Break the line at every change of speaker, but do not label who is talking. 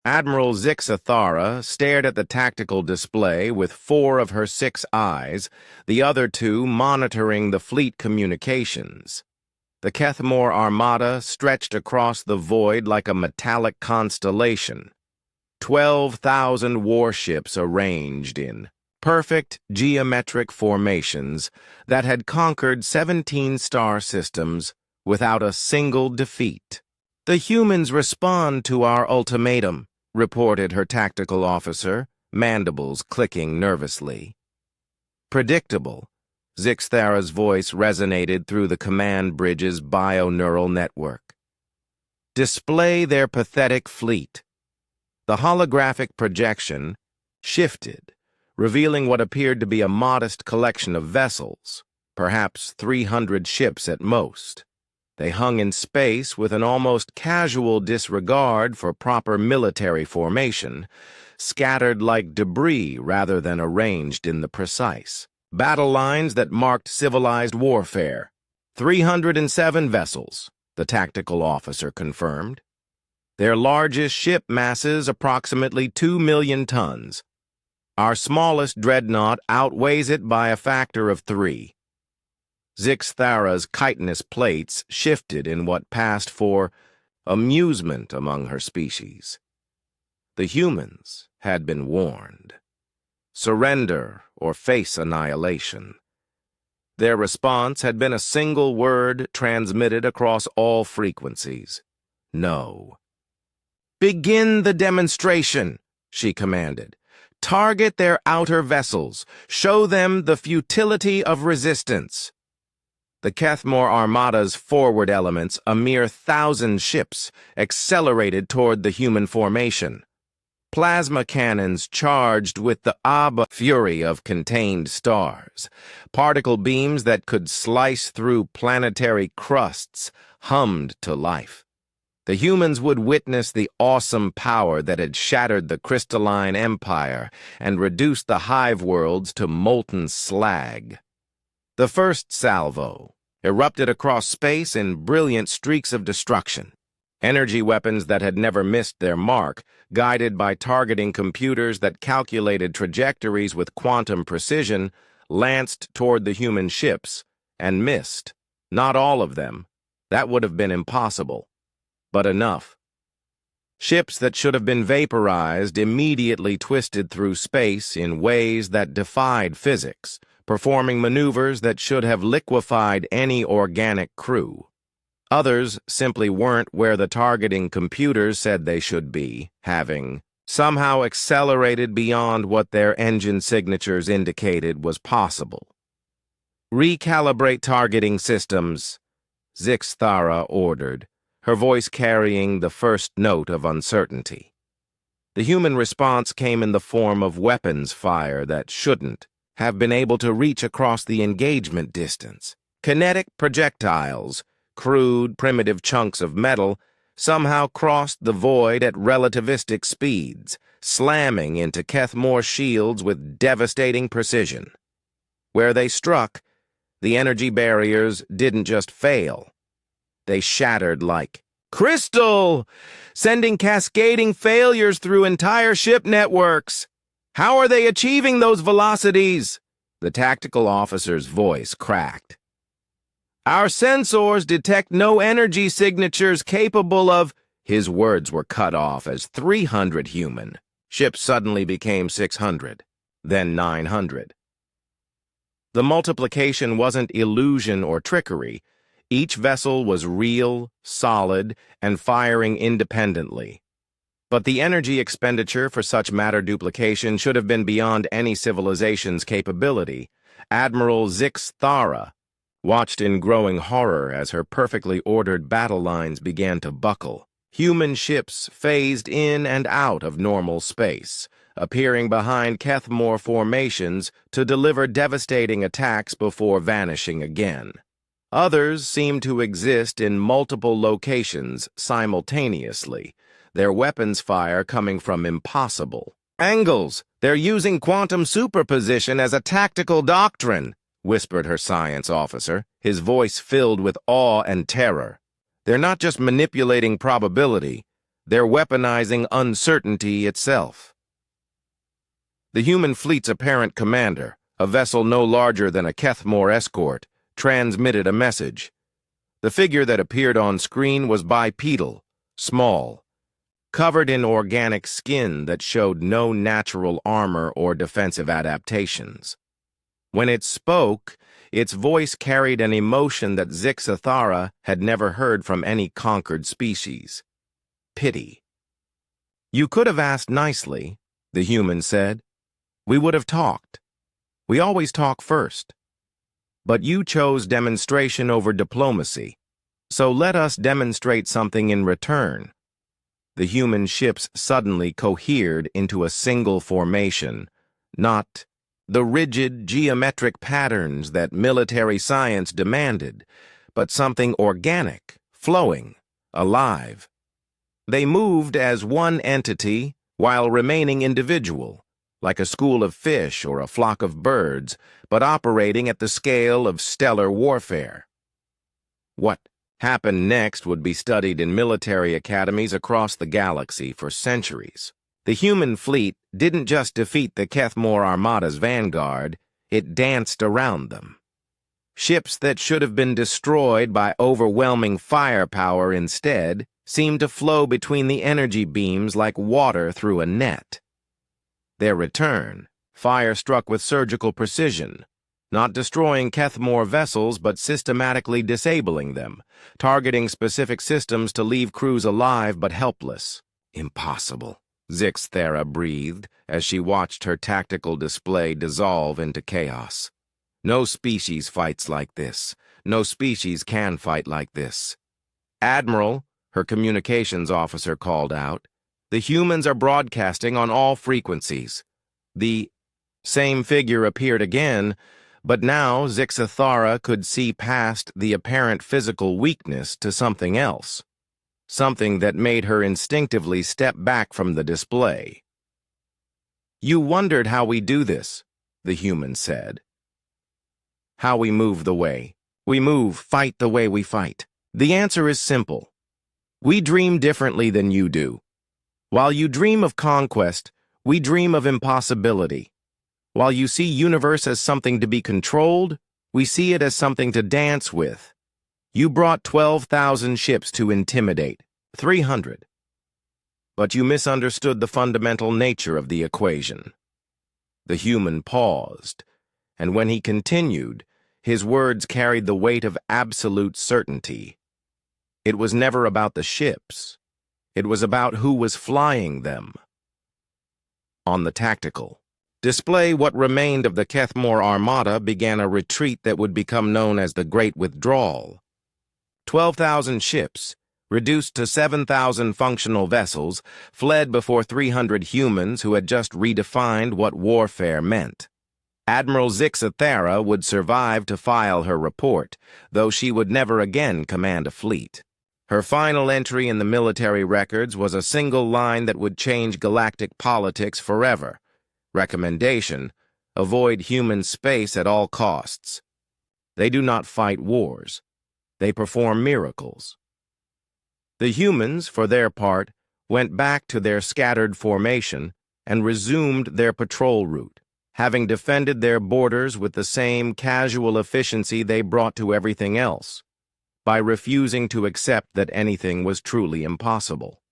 Admiral Zixathara stared at the tactical display with 4 of her 6 eyes, the other 2 monitoring the fleet communications. The Kethmore Armada stretched across the void like a metallic constellation. 12,000 warships arranged in perfect geometric formations that had conquered 17 star systems without a single defeat. "The humans respond to our ultimatum," reported her tactical officer, mandibles clicking nervously. "Predictable." Zixthara's voice resonated through the command bridge's bio-neural network. "Display their pathetic fleet." The holographic projection shifted, revealing what appeared to be a modest collection of vessels, perhaps 300 ships at most. They hung in space with an almost casual disregard for proper military formation, scattered like debris rather than arranged in the precise battle lines that marked civilized warfare. 307 vessels, the tactical officer confirmed. Their largest ship masses approximately 2 million tons. Our smallest dreadnought outweighs it by a factor of 3. Zixthara's chitinous plates shifted in what passed for amusement among her species. The humans had been warned. Surrender or face annihilation. Their response had been a single word transmitted across all frequencies: no. "Begin the demonstration," she commanded. "Target their outer vessels. Show them the futility of resistance." The Kethmore Armada's forward elements, a mere 1,000 ships, accelerated toward the human formation. Plasma cannons charged with the Abba fury of contained stars. Particle beams that could slice through planetary crusts hummed to life. The humans would witness the awesome power that had shattered the crystalline empire and reduced the hive worlds to molten slag. The first salvo erupted across space in brilliant streaks of destruction. Energy weapons that had never missed their mark, guided by targeting computers that calculated trajectories with quantum precision, lanced toward the human ships and missed. Not all of them. That would have been impossible. But enough. Ships that should have been vaporized immediately twisted through space in ways that defied physics, performing maneuvers that should have liquefied any organic crew. Others simply weren't where the targeting computers said they should be, having somehow accelerated beyond what their engine signatures indicated was possible. "Recalibrate targeting systems," Zixthara ordered, her voice carrying the first note of uncertainty. The human response came in the form of weapons fire that shouldn't have been able to reach across the engagement distance. Kinetic projectiles, crude, primitive chunks of metal, somehow crossed the void at relativistic speeds, slamming into Kethmore shields with devastating precision. Where they struck, the energy barriers didn't just fail. They shattered like crystal, sending cascading failures through entire ship networks. "How are they achieving those velocities?" The tactical officer's voice cracked. "Our sensors detect no energy signatures capable of—" His words were cut off as 300 human ships suddenly became 600, then 900. The multiplication wasn't illusion or trickery. Each vessel was real, solid, and firing independently. But the energy expenditure for such matter duplication should have been beyond any civilization's capability. Admiral Zixthara watched in growing horror as her perfectly ordered battle lines began to buckle. Human ships phased in and out of normal space, appearing behind Kethmore formations to deliver devastating attacks before vanishing again. Others seemed to exist in multiple locations simultaneously, their weapons fire coming from impossible angles. "They're using quantum superposition as a tactical doctrine," whispered her science officer, his voice filled with awe and terror. "They're not just manipulating probability, They're weaponizing uncertainty itself. The human fleet's apparent commander, a vessel no larger than a Kethmore escort, transmitted a message. The figure that appeared on screen was bipedal, small, covered in organic skin that showed no natural armor or defensive adaptations. When it spoke, its voice carried an emotion that Zixathara had never heard from any conquered species. Pity. "You could have asked nicely," the human said. "We would have talked. We always talk first. But you chose demonstration over diplomacy, so let us demonstrate something in return." The human ships suddenly cohered into a single formation, not the rigid geometric patterns that military science demanded, but something organic, flowing, alive. They moved as one entity while remaining individual, like a school of fish or a flock of birds, but operating at the scale of stellar warfare. What happened next would be studied in military academies across the galaxy for centuries. The human fleet didn't just defeat the Kethmore Armada's vanguard, it danced around them. Ships that should have been destroyed by overwhelming firepower instead seemed to flow between the energy beams like water through a net. Their return, fire struck with surgical precision, not destroying Kethmore vessels but systematically disabling them, targeting specific systems to leave crews alive but helpless. "Impossible," Zixathara breathed as she watched her tactical display dissolve into chaos. "No species fights like this. No species can fight like this." "Admiral," her communications officer called out, "the humans are broadcasting on all frequencies." The same figure appeared again, but now Zixathara could see past the apparent physical weakness to something else, something that made her instinctively step back from the display. "You wondered how we do this," the human said. "How we move the way we move, fight the way we fight. The answer is simple. We dream differently than you do. While you dream of conquest, we dream of impossibility. While you see universe as something to be controlled, we see it as something to dance with. You brought 12,000 ships to intimidate, 300. But you misunderstood the fundamental nature of the equation." The human paused, and when he continued, his words carried the weight of absolute certainty. It was never about the ships. It was about who was flying them. On the tactical display, what remained of the Kethmore Armada began a retreat that would become known as the Great Withdrawal. 12,000 ships, reduced to 7,000 functional vessels, fled before 300 humans who had just redefined what warfare meant. Admiral Zixathara would survive to file her report, though she would never again command a fleet. Her final entry in the military records was a single line that would change galactic politics forever. Recommendation: avoid human space at all costs. They do not fight wars. They perform miracles. The humans, for their part, went back to their scattered formation and resumed their patrol route, having defended their borders with the same casual efficiency they brought to everything else, by refusing to accept that anything was truly impossible.